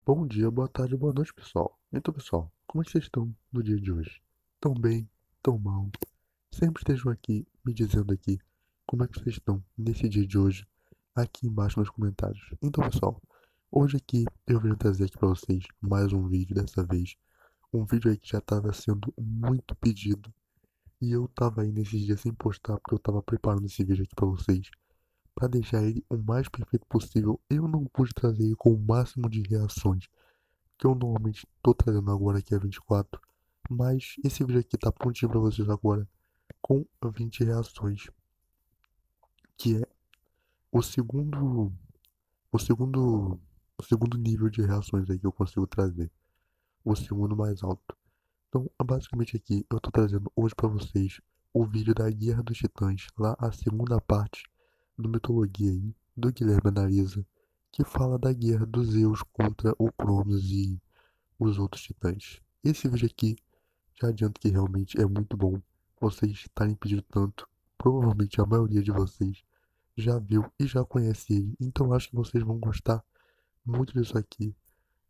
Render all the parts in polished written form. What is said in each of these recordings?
Bom dia, boa tarde, boa noite, pessoal. Então, pessoal, como é que vocês estão no dia de hoje? Tão bem? Tão mal? Sempre estejam aqui me dizendo aqui como é que vocês estão nesse dia de hoje, aqui embaixo nos comentários. Então, pessoal, hoje aqui eu venho trazer aqui pra vocês mais um vídeo, dessa vez. Um vídeo aí que já estava sendo muito pedido. E eu tava aí nesses dias sem postar porque eu tava preparando esse vídeo aqui pra vocês. Pra deixar ele o mais perfeito possível, eu não pude trazer ele com o máximo de reações que eu normalmente tô trazendo agora aqui é 24, mas esse vídeo aqui tá prontinho pra vocês agora com 20 reações, que é o segundo, o segundo, o segundo nível de reações aí que eu consigo trazer, o segundo mais alto. Então, basicamente aqui eu tô trazendo hoje pra vocês o vídeo da Guerra dos Titãs, lá a segunda parte do Mitologia aí, do Guilherme Analisa, que fala da guerra dos Zeus contra o Cronos e os outros titãs. Esse vídeo aqui, já adianto que realmente é muito bom. Vocês estarem pedindo tanto, provavelmente a maioria de vocês já viu e já conhece ele. Então acho que vocês vão gostar muito disso aqui.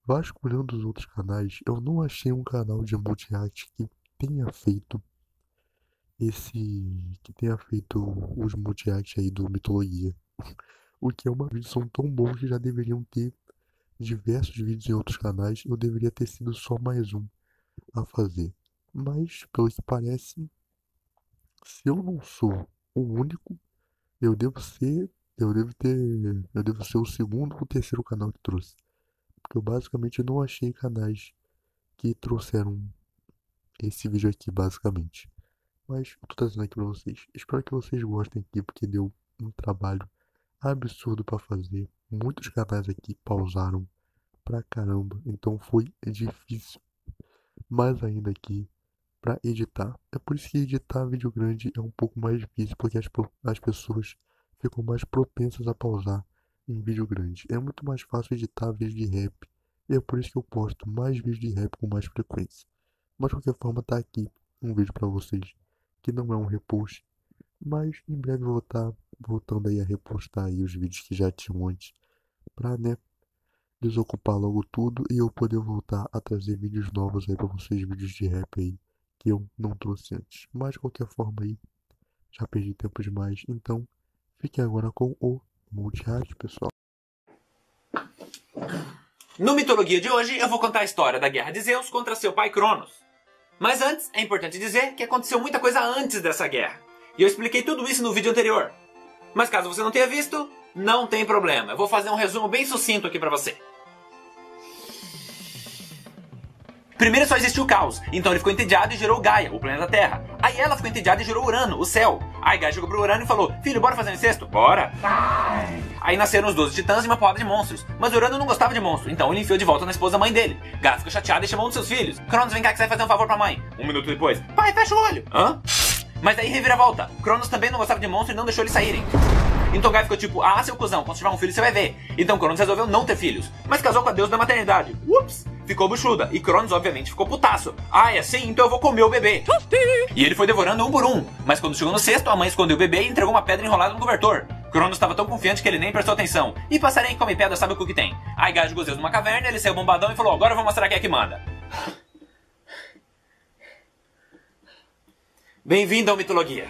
Vasculhando os outros canais, eu não achei um canal de multi-react que tenha feito que tenha feito os multi-react aí do Mitologia. O que é uma vídeos são tão bons que já deveriam ter diversos vídeos em outros canais. Eu deveria ter sido só mais um a fazer. Mas, pelo que parece, se eu não sou o único, eu devo ser, eu devo ser o segundo ou terceiro canal que trouxe. Porque eu basicamente não achei canais que trouxeram esse vídeo aqui, basicamente. Mas eu tô trazendo aqui pra vocês. Espero que vocês gostem aqui, porque deu um trabalho absurdo pra fazer. Muitos canais aqui pausaram pra caramba, então foi difícil. Mais ainda aqui para editar. É por isso que editar vídeo grande é um pouco mais difícil, porque as pessoas ficam mais propensas a pausar em vídeo grande. É muito mais fácil editar vídeo de rap, e é por isso que eu posto mais vídeos de rap com mais frequência. Mas de qualquer forma, tá aqui um vídeo para vocês, que não é um repost, mas em breve eu vou estar voltando aí a repostar aí os vídeos que já tinham antes, pra, né, desocupar logo tudo e eu poder voltar a trazer vídeos novos aí pra vocês, vídeos de rap aí, que eu não trouxe antes. Mas de qualquer forma aí, já perdi tempo demais, então fiquem agora com o multi-react, pessoal. No Mitologia de hoje, eu vou contar a história da guerra de Zeus contra seu pai Cronos. Mas antes, é importante dizer que aconteceu muita coisa antes dessa guerra. E eu expliquei tudo isso no vídeo anterior. Mas caso você não tenha visto, não tem problema. Eu vou fazer um resumo bem sucinto aqui pra você. Primeiro só existiu o caos, então ele ficou entediado e gerou Gaia, o planeta Terra. Aí ela ficou entediada e gerou Urano, o céu. Aí Gaia chegou pro Urano e falou: filho, bora fazer um incesto? Bora! Aí nasceram os 12 titãs e uma porrada de monstros. Mas Urano não gostava de monstro, então ele enfiou de volta na esposa mãe dele. Gaia ficou chateada e chamou um dos seus filhos. Cronos, vem cá que você vai fazer um favor pra mãe. Um minuto depois: pai, fecha o olho. Hã? Mas daí reviravolta. Cronos também não gostava de monstro e não deixou eles saírem. Então Gaia ficou tipo: ah, seu cuzão, quando tiver um filho você vai ver. Então Cronos resolveu não ter filhos, mas casou com a deusa da maternidade. Ups! Ficou buchuda, e Cronos obviamente ficou putaço. Ah, é assim? Então eu vou comer o bebê. E ele foi devorando um por um, mas quando chegou no sexto, a mãe escondeu o bebê e entregou uma pedra enrolada no cobertor. Cronos estava tão confiante que ele nem prestou atenção. E passarinho que come pedra sabe o que tem. Aí Gaia jogou Zeus numa caverna, ele saiu bombadão e falou: agora eu vou mostrar quem é que manda. Bem-vindo ao Mitologia.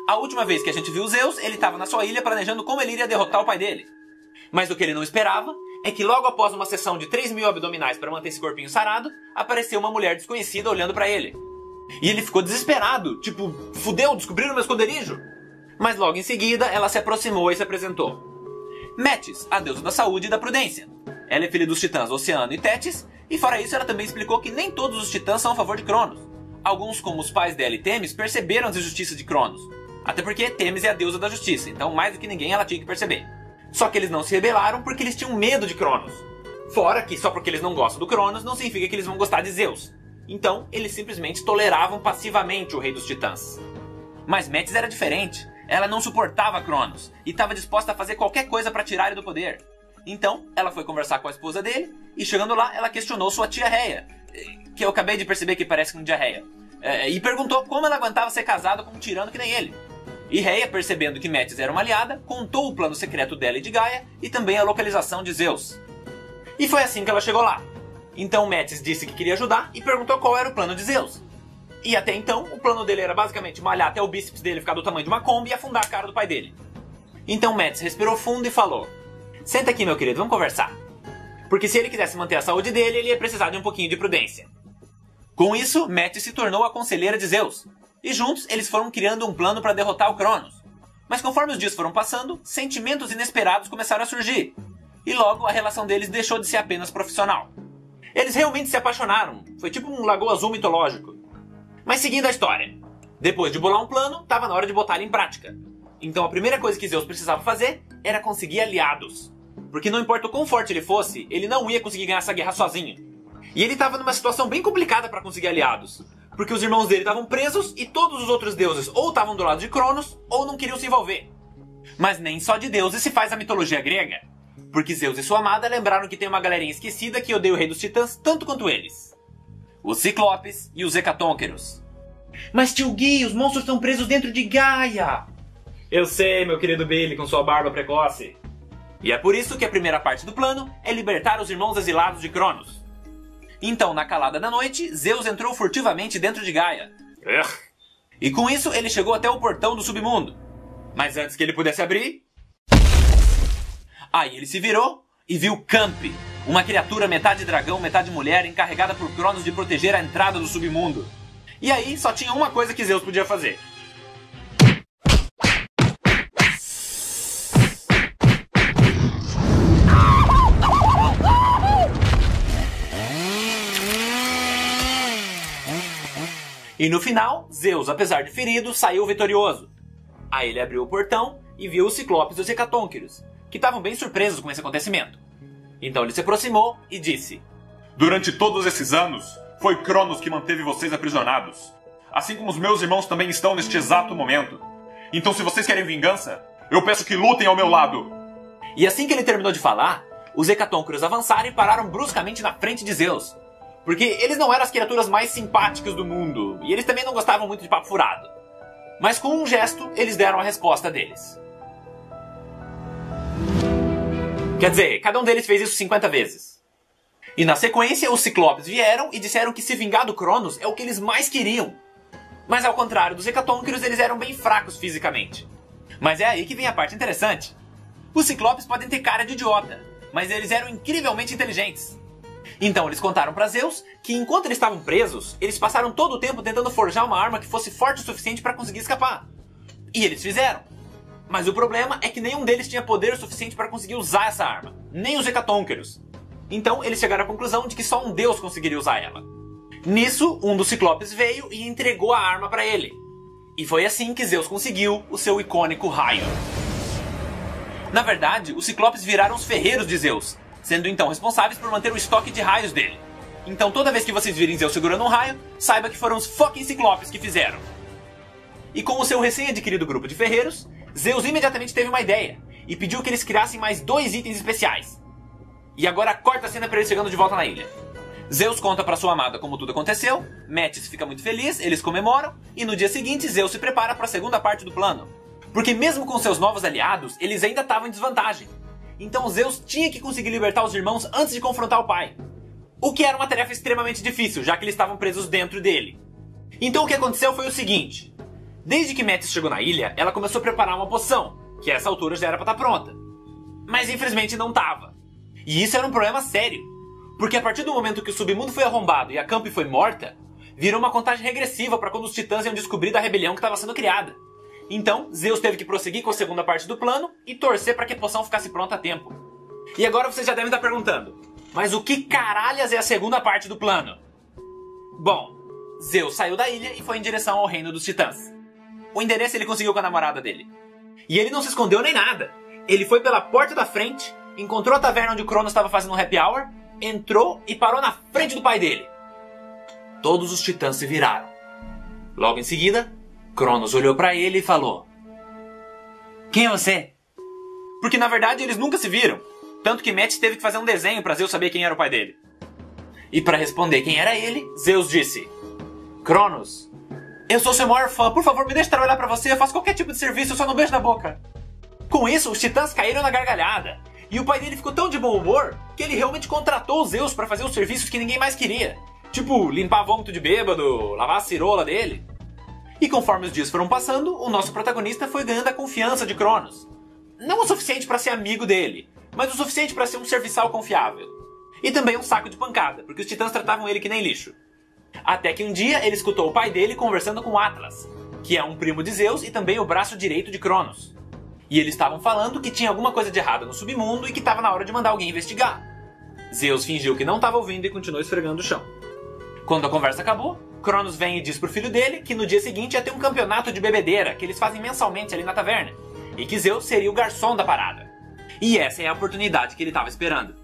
A última vez que a gente viu Zeus, ele estava na sua ilha planejando como ele iria derrotar o pai dele. Mas o que ele não esperava é que logo após uma sessão de 3.000 abdominais para manter esse corpinho sarado, apareceu uma mulher desconhecida olhando para ele. E ele ficou desesperado, tipo, fudeu, descobriram meu esconderijo. Mas logo em seguida, ela se aproximou e se apresentou. Metis, a deusa da saúde e da prudência. Ela é filha dos titãs Oceano e Tétis, e fora isso ela também explicou que nem todos os titãs são a favor de Cronos. Alguns, como os pais dela e Temis, perceberam as injustiças de Cronos. Até porque Temis é a deusa da justiça, então mais do que ninguém ela tinha que perceber. Só que eles não se rebelaram porque eles tinham medo de Cronos. Fora que só porque eles não gostam do Cronos não significa que eles vão gostar de Zeus. Então, eles simplesmente toleravam passivamente o rei dos titãs. Mas Metis era diferente. Ela não suportava Cronos e estava disposta a fazer qualquer coisa para tirar ele do poder. Então, ela foi conversar com a esposa dele e chegando lá, ela questionou sua tia Rhea, que eu acabei de perceber que parece com diarreia, e perguntou como ela aguentava ser casada com um tirano que nem ele. E Rhea, percebendo que Metis era uma aliada, contou o plano secreto dela e de Gaia e também a localização de Zeus. E foi assim que ela chegou lá. Então Metis disse que queria ajudar e perguntou qual era o plano de Zeus. E até então, o plano dele era basicamente malhar até o bíceps dele ficar do tamanho de uma Kombi e afundar a cara do pai dele. Então Metis respirou fundo e falou: "Senta aqui, meu querido, vamos conversar." Porque se ele quisesse manter a saúde dele, ele ia precisar de um pouquinho de prudência. Com isso, Metis se tornou a conselheira de Zeus. E juntos, eles foram criando um plano para derrotar o Cronos. Mas conforme os dias foram passando, sentimentos inesperados começaram a surgir. E logo, a relação deles deixou de ser apenas profissional. Eles realmente se apaixonaram. Foi tipo um Lagoa Azul mitológico. Mas seguindo a história, depois de bolar um plano, estava na hora de botar ele em prática. Então a primeira coisa que Zeus precisava fazer era conseguir aliados. Porque não importa o quão forte ele fosse, ele não ia conseguir ganhar essa guerra sozinho. E ele estava numa situação bem complicada para conseguir aliados. Porque os irmãos dele estavam presos e todos os outros deuses ou estavam do lado de Cronos ou não queriam se envolver. Mas nem só de deuses se faz a mitologia grega. Porque Zeus e sua amada lembraram que tem uma galerinha esquecida que odeia o rei dos titãs tanto quanto eles. Os Ciclopes e os Hecatônqueros. Mas tio Gui, os monstros estão presos dentro de Gaia. Eu sei, meu querido Billy, com sua barba precoce. E é por isso que a primeira parte do plano é libertar os irmãos exilados de Cronos. Então, na calada da noite, Zeus entrou furtivamente dentro de Gaia. E com isso, ele chegou até o portão do submundo. Mas antes que ele pudesse abrir... Aí ele se virou e viu Campe, uma criatura metade dragão, metade mulher, encarregada por Cronos de proteger a entrada do submundo. E aí só tinha uma coisa que Zeus podia fazer. E no final, Zeus, apesar de ferido, saiu vitorioso. Aí ele abriu o portão e viu os Ciclopes e os Hecatônqueros, que estavam bem surpresos com esse acontecimento. Então ele se aproximou e disse: "Durante todos esses anos, foi Cronos que manteve vocês aprisionados. Assim como os meus irmãos também estão neste exato momento. Então se vocês querem vingança, eu peço que lutem ao meu lado." E assim que ele terminou de falar, os Hecatônqueros avançaram e pararam bruscamente na frente de Zeus. Porque eles não eram as criaturas mais simpáticas do mundo, e eles também não gostavam muito de papo furado. Mas com um gesto, eles deram a resposta deles. Quer dizer, cada um deles fez isso 50 vezes. E na sequência, os Ciclopes vieram e disseram que se vingar do Cronos é o que eles mais queriam. Mas ao contrário dos Hecatônqueros, eles eram bem fracos fisicamente. Mas é aí que vem a parte interessante. Os Ciclopes podem ter cara de idiota, mas eles eram incrivelmente inteligentes. Então eles contaram para Zeus que enquanto eles estavam presos, eles passaram todo o tempo tentando forjar uma arma que fosse forte o suficiente para conseguir escapar. E eles fizeram. Mas o problema é que nenhum deles tinha poder o suficiente para conseguir usar essa arma, nem os Hecatônqueros. Então eles chegaram à conclusão de que só um deus conseguiria usar ela. Nisso, um dos Ciclopes veio e entregou a arma para ele. E foi assim que Zeus conseguiu o seu icônico raio. Na verdade, os Ciclopes viraram os ferreiros de Zeus, sendo então responsáveis por manter o estoque de raios dele. Então toda vez que vocês virem Zeus segurando um raio, saiba que foram os fucking Ciclopes que fizeram. E com o seu recém-adquirido grupo de ferreiros, Zeus imediatamente teve uma ideia, e pediu que eles criassem mais 2 itens especiais. E agora corta a cena para eles chegando de volta na ilha. Zeus conta para sua amada como tudo aconteceu, Metis fica muito feliz, eles comemoram, e no dia seguinte Zeus se prepara para a segunda parte do plano. Porque mesmo com seus novos aliados, eles ainda estavam em desvantagem. Então Zeus tinha que conseguir libertar os irmãos antes de confrontar o pai. O que era uma tarefa extremamente difícil, já que eles estavam presos dentro dele. Então o que aconteceu foi o seguinte. Desde que Metis chegou na ilha, ela começou a preparar uma poção, que a essa altura já era para estar pronta. Mas infelizmente não estava. E isso era um problema sério. Porque a partir do momento que o submundo foi arrombado e a Campe foi morta, virou uma contagem regressiva para quando os titãs iam descobrir da rebelião que estava sendo criada. Então, Zeus teve que prosseguir com a segunda parte do plano e torcer para que a poção ficasse pronta a tempo. E agora vocês já devem estar perguntando, mas o que caralhas é a segunda parte do plano? Bom, Zeus saiu da ilha e foi em direção ao reino dos titãs. O endereço ele conseguiu com a namorada dele. E ele não se escondeu nem nada. Ele foi pela porta da frente, encontrou a taverna onde o Cronos estava fazendo um happy hour, entrou e parou na frente do pai dele. Todos os titãs se viraram. Logo em seguida, Cronos olhou pra ele e falou: "Quem é você?" Porque na verdade eles nunca se viram. Tanto que Metis teve que fazer um desenho pra Zeus saber quem era o pai dele. E pra responder quem era ele, Zeus disse: "Cronos, eu sou seu maior fã, por favor me deixe trabalhar pra você, eu faço qualquer tipo de serviço, eu só não beijo na boca." Com isso, os titãs caíram na gargalhada. E o pai dele ficou tão de bom humor que ele realmente contratou os Zeus pra fazer os serviços que ninguém mais queria. Tipo, limpar vômito de bêbado, lavar a cirola dele. E conforme os dias foram passando, o nosso protagonista foi ganhando a confiança de Cronos. Não o suficiente pra ser amigo dele, mas o suficiente pra ser um serviçal confiável. E também um saco de pancada, porque os titãs tratavam ele que nem lixo. Até que um dia ele escutou o pai dele conversando com Atlas, que é um primo de Zeus e também o braço direito de Cronos. E eles estavam falando que tinha alguma coisa de errado no submundo e que estava na hora de mandar alguém investigar. Zeus fingiu que não estava ouvindo e continuou esfregando o chão. Quando a conversa acabou, Cronos vem e diz pro filho dele que no dia seguinte ia ter um campeonato de bebedeira que eles fazem mensalmente ali na taverna, e que Zeus seria o garçom da parada. E essa é a oportunidade que ele estava esperando.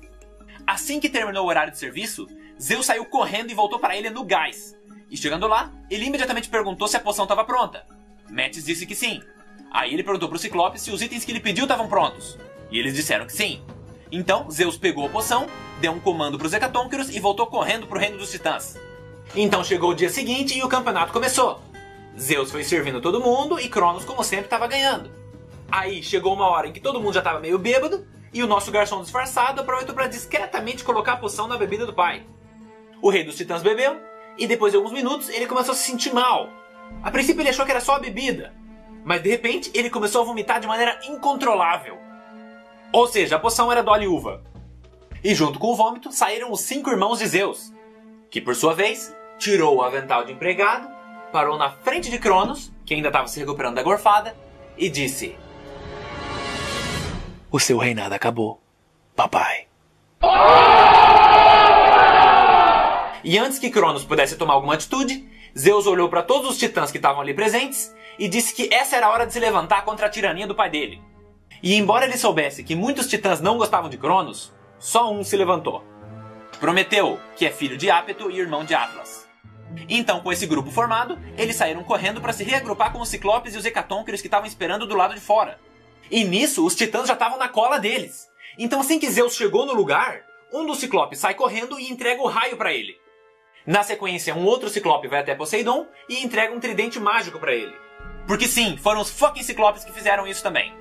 Assim que terminou o horário de serviço, Zeus saiu correndo e voltou para ele no gás. E chegando lá, ele imediatamente perguntou se a poção estava pronta. Metis disse que sim. Aí ele perguntou pro Ciclope se os itens que ele pediu estavam prontos. E eles disseram que sim. Então Zeus pegou a poção, deu um comando pros Hecatônqueros e voltou correndo pro reino dos titãs. Então chegou o dia seguinte e o campeonato começou. Zeus foi servindo todo mundo e Cronos, como sempre, estava ganhando. Aí chegou uma hora em que todo mundo já estava meio bêbado e o nosso garçom disfarçado aproveitou para discretamente colocar a poção na bebida do pai. O rei dos titãs bebeu e depois de alguns minutos ele começou a se sentir mal. A princípio ele achou que era só a bebida, mas de repente ele começou a vomitar de maneira incontrolável. Ou seja, a poção era Dolly Uva. E junto com o vômito saíram os 5 irmãos de Zeus, que por sua vez tirou o avental de empregado, parou na frente de Cronos, que ainda estava se recuperando da gorfada, e disse: "O seu reinado acabou, papai." E antes que Cronos pudesse tomar alguma atitude, Zeus olhou para todos os titãs que estavam ali presentes e disse que essa era a hora de se levantar contra a tirania do pai dele. E embora ele soubesse que muitos titãs não gostavam de Cronos, só um se levantou: Prometeu, que é filho de Ápeto e irmão de Atlas. Então, com esse grupo formado, eles saíram correndo para se reagrupar com os Ciclopes e os Hecatônqueros que estavam esperando do lado de fora. E nisso, os titãs já estavam na cola deles. Então, assim que Zeus chegou no lugar, um dos Ciclopes sai correndo e entrega o raio para ele. Na sequência, um outro Ciclope vai até Poseidon e entrega um tridente mágico para ele. Porque sim, foram os fucking Ciclopes que fizeram isso também.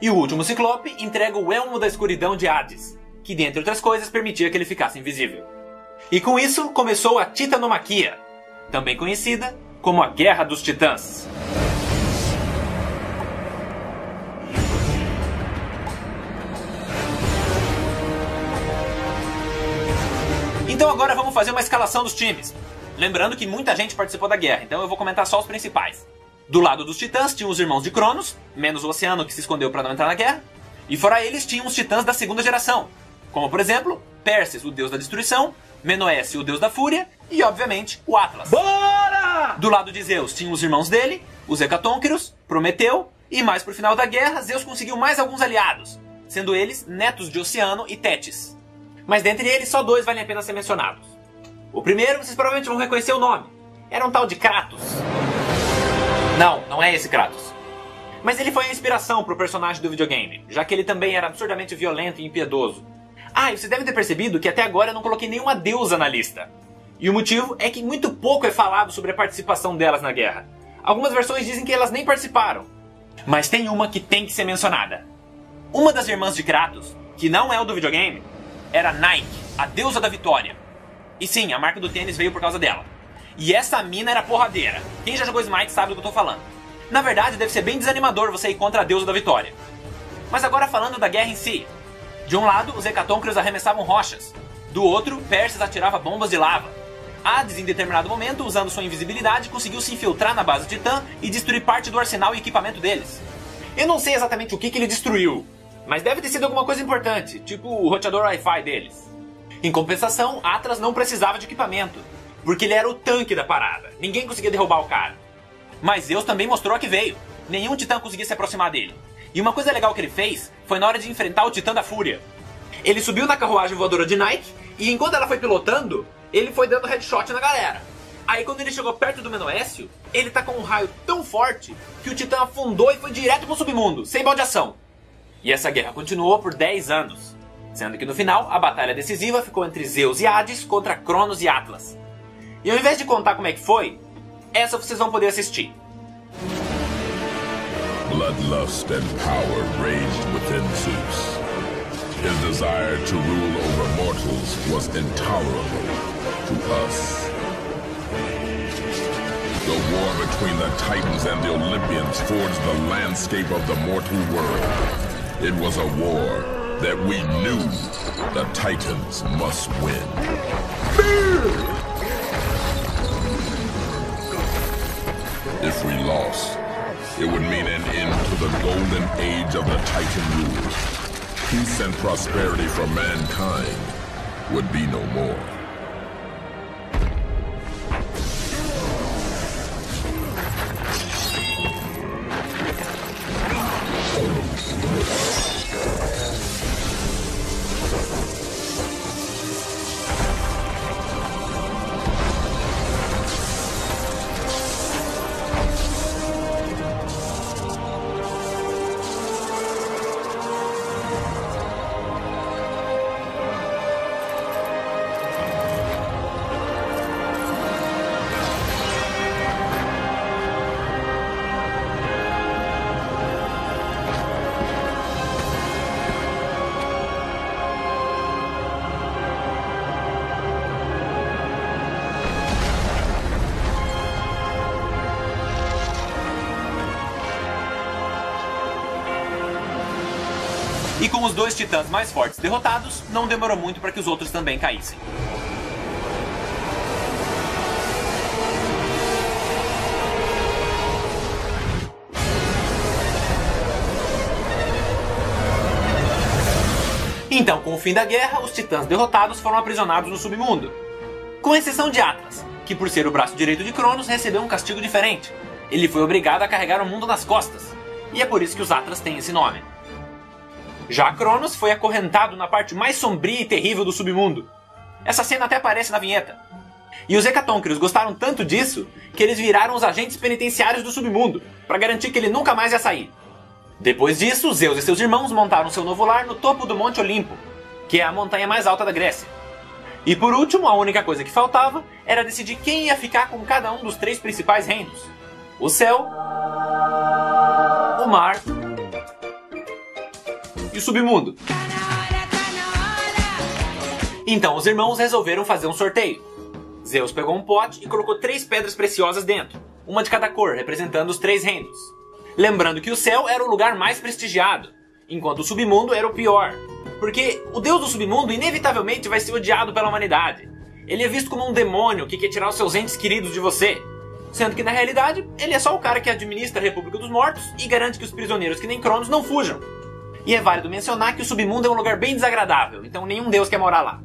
E o último Ciclope entrega o Elmo da Escuridão de Hades, que dentre outras coisas permitia que ele ficasse invisível. E com isso começou a Titanomaquia, também conhecida como a Guerra dos Titãs. Então agora vamos fazer uma escalação dos times. Lembrando que muita gente participou da guerra, então eu vou comentar só os principais. Do lado dos titãs tinham os irmãos de Cronos, menos o Oceano que se escondeu para não entrar na guerra. E fora eles tinham os titãs da segunda geração, como por exemplo, Perses, o deus da destruição, Menoesse, o deus da fúria, e obviamente o Atlas. Bora! Do lado de Zeus tinham os irmãos dele, os Hecatônqueros, Prometeu, e mais pro final da guerra, Zeus conseguiu mais alguns aliados, sendo eles netos de Oceano e Tétis. Mas dentre eles, só 2 valem a pena ser mencionados. O primeiro, vocês provavelmente vão reconhecer o nome. Era um tal de Kratos. Não é esse Kratos. Mas ele foi a inspiração pro personagem do videogame, já que ele também era absurdamente violento e impiedoso. Ah, e você deve ter percebido que até agora eu não coloquei nenhuma deusa na lista. E o motivo é que muito pouco é falado sobre a participação delas na guerra. Algumas versões dizem que elas nem participaram. Mas tem uma que tem que ser mencionada. Uma das irmãs de Kratos, que não é o do videogame, era Nike, a deusa da vitória. E sim, a marca do tênis veio por causa dela. E essa mina era porradeira. Quem já jogou Smite sabe do que eu tô falando. Na verdade, deve ser bem desanimador você ir contra a deusa da vitória. Mas agora falando da guerra em si. De um lado, os Hecatônqueros arremessavam rochas. Do outro, Perses atirava bombas de lava. Hades, em determinado momento, usando sua invisibilidade, conseguiu se infiltrar na base Titã e destruir parte do arsenal e equipamento deles. Eu não sei exatamente o que ele destruiu, mas deve ter sido alguma coisa importante, tipo o roteador Wi-Fi deles. Em compensação, Atlas não precisava de equipamento, porque ele era o tanque da parada. Ninguém conseguia derrubar o cara. Mas Zeus também mostrou que veio. Nenhum titã conseguia se aproximar dele. E uma coisa legal que ele fez foi na hora de enfrentar o Titã da Fúria. Ele subiu na carruagem voadora de Nike e enquanto ela foi pilotando, ele foi dando headshot na galera. Aí quando ele chegou perto do Menoécio, ele tacou um raio tão forte que o Titã afundou e foi direto pro submundo, sem baldeação. E essa guerra continuou por 10 anos, sendo que no final a batalha decisiva ficou entre Zeus e Hades contra Cronos e Atlas. E ao invés de contar como é que foi, essa vocês vão poder assistir. Bloodlust and power raged within Zeus. His desire to rule over mortals was intolerable to us. The war between the Titans and the Olympians forged the landscape of the mortal world. It was a war that we knew the Titans must win. If we lost, it would mean an end to the golden age of the Titan rule. Peace and prosperity for mankind would be no more. E com os dois titãs mais fortes derrotados, não demorou muito para que os outros também caíssem. Então, com o fim da guerra, os titãs derrotados foram aprisionados no submundo. Com exceção de Atlas, que por ser o braço direito de Cronos recebeu um castigo diferente. Ele foi obrigado a carregar o mundo nas costas, e é por isso que os Atlas têm esse nome. Já Cronos foi acorrentado na parte mais sombria e terrível do submundo. Essa cena até aparece na vinheta. E os Hecatônquiros gostaram tanto disso que eles viraram os agentes penitenciários do submundo, para garantir que ele nunca mais ia sair. Depois disso, Zeus e seus irmãos montaram seu novo lar no topo do Monte Olimpo, que é a montanha mais alta da Grécia. E por último, a única coisa que faltava era decidir quem ia ficar com cada um dos 3 principais reinos: o céu, o mar e o submundo. Então os irmãos resolveram fazer um sorteio. Zeus pegou um pote e colocou 3 pedras preciosas dentro, uma de cada cor, representando os 3 reinos. Lembrando que o céu era o lugar mais prestigiado, enquanto o submundo era o pior. Porque o deus do submundo inevitavelmente vai ser odiado pela humanidade. Ele é visto como um demônio que quer tirar os seus entes queridos de você. Sendo que na realidade, ele é só o cara que administra a República dos Mortos e garante que os prisioneiros que nem Cronos não fujam. E é válido mencionar que o submundo é um lugar bem desagradável, então nenhum deus quer morar lá.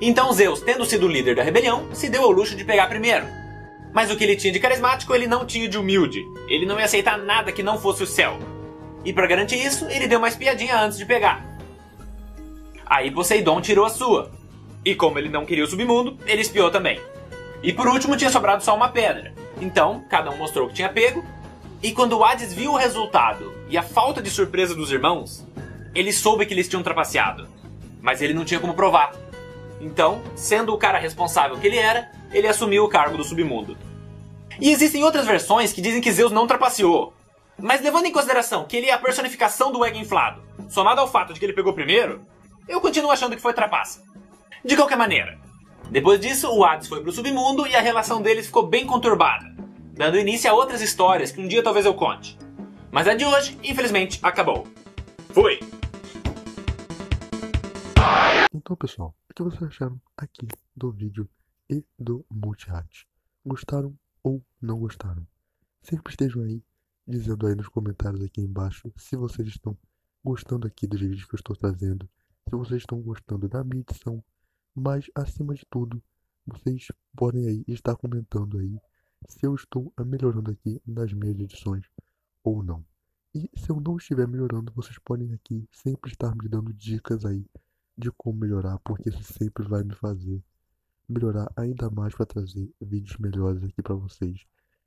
Então Zeus, tendo sido o líder da rebelião, se deu ao luxo de pegar primeiro. Mas o que ele tinha de carismático, ele não tinha de humilde. Ele não ia aceitar nada que não fosse o céu. E para garantir isso, ele deu uma espiadinha antes de pegar. Aí Poseidon tirou a sua. E como ele não queria o submundo, ele espiou também. E por último tinha sobrado só uma pedra. Então, cada um mostrou que tinha pego. E quando o Hades viu o resultado e a falta de surpresa dos irmãos, ele soube que eles tinham trapaceado. Mas ele não tinha como provar. Então, sendo o cara responsável que ele era, ele assumiu o cargo do submundo. E existem outras versões que dizem que Zeus não trapaceou. Mas levando em consideração que ele é a personificação do ego inflado, somado ao fato de que ele pegou primeiro, eu continuo achando que foi trapaça. De qualquer maneira, depois disso o Hades foi pro submundo e a relação deles ficou bem conturbada, dando início a outras histórias que um dia talvez eu conte. Mas a de hoje, infelizmente, acabou. Fui! Então, pessoal, o que vocês acharam aqui do vídeo e do Multihat? Gostaram ou não gostaram? Sempre estejam aí dizendo aí nos comentários aqui embaixo se vocês estão gostando aqui dos vídeos que eu estou trazendo, se vocês estão gostando da minha edição, mas acima de tudo, vocês podem aí estar comentando aí se eu estou melhorando aqui nas minhas edições ou não. E se eu não estiver melhorando, vocês podem aqui sempre estar me dando dicas aí de como melhorar, porque isso sempre vai me fazer melhorar ainda mais para trazer vídeos melhores aqui para vocês.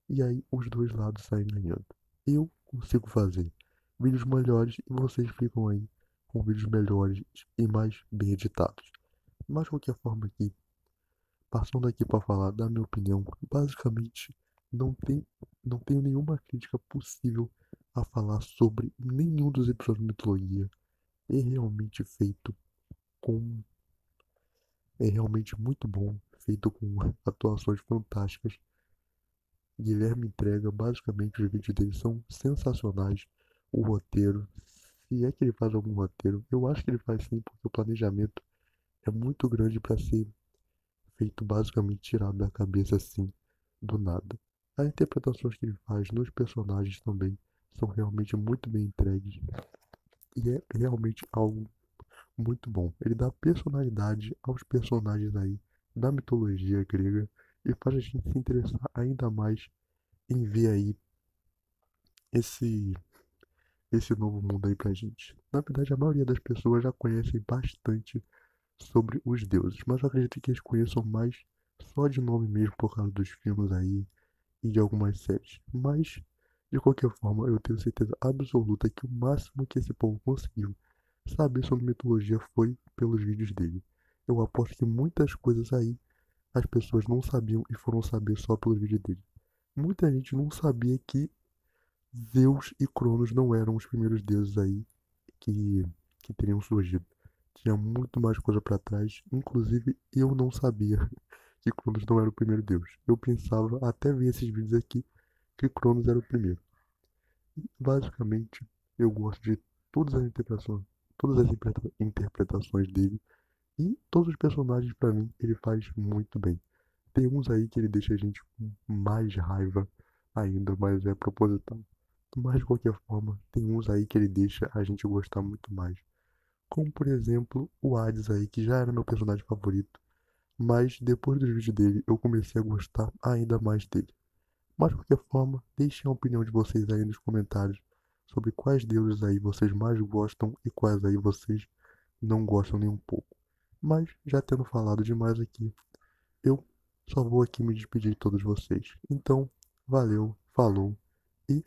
E aí os dois lados saem ganhando. Eu consigo fazer vídeos melhores e vocês ficam aí com vídeos melhores e mais bem editados. Mas de qualquer forma aqui, passando aqui para falar da minha opinião, basicamente não tem, não tenho nenhuma crítica possível a falar sobre nenhum dos episódios de mitologia. É realmente feito com É realmente muito bom, feito com atuações fantásticas. Guilherme entrega, basicamente os vídeos dele são sensacionais. O roteiro, se é que ele faz algum roteiro, eu acho que ele faz sim, porque o planejamento é muito grande para ser feito basicamente tirado da cabeça assim, do nada. As interpretações que ele faz nos personagens também são realmente muito bem entregues e é realmente algo muito bom. Ele dá personalidade aos personagens aí da mitologia grega e faz a gente se interessar ainda mais em ver aí esse esse novo mundo aí pra gente. Na verdade, a maioria das pessoas já conhecem bastante sobre os deuses, mas eu acredito que eles conheçam mais só de nome mesmo por causa dos filmes aí e de algumas séries. Mas, de qualquer forma, eu tenho certeza absoluta que o máximo que esse povo conseguiu saber sobre mitologia foi pelos vídeos dele. Eu aposto que muitas coisas aí as pessoas não sabiam e foram saber só pelos vídeos dele. Muita gente não sabia que Zeus e Cronos não eram os primeiros deuses aí que, que teriam surgido. Tinha muito mais coisa para trás, inclusive eu não sabia que Cronos não era o primeiro deus. Eu pensava, até ver esses vídeos aqui, que Cronos era o primeiro. E, basicamente, eu gosto de todas as interpretações dele e todos os personagens para mim ele faz muito bem. Tem uns aí que ele deixa a gente com mais raiva ainda, mas é proposital. Mas de qualquer forma, tem uns aí que ele deixa a gente gostar muito mais. Como por exemplo, o Hades aí, que já era meu personagem favorito, mas depois dos vídeos dele eu comecei a gostar ainda mais dele. Mas de qualquer forma, deixem a opinião de vocês aí nos comentários sobre quais deuses aí vocês mais gostam e quais aí vocês não gostam nem um pouco. Mas já tendo falado demais aqui, eu só vou aqui me despedir de todos vocês. Então, valeu, falou e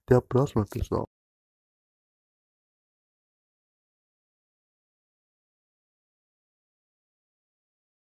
até a próxima, pessoal.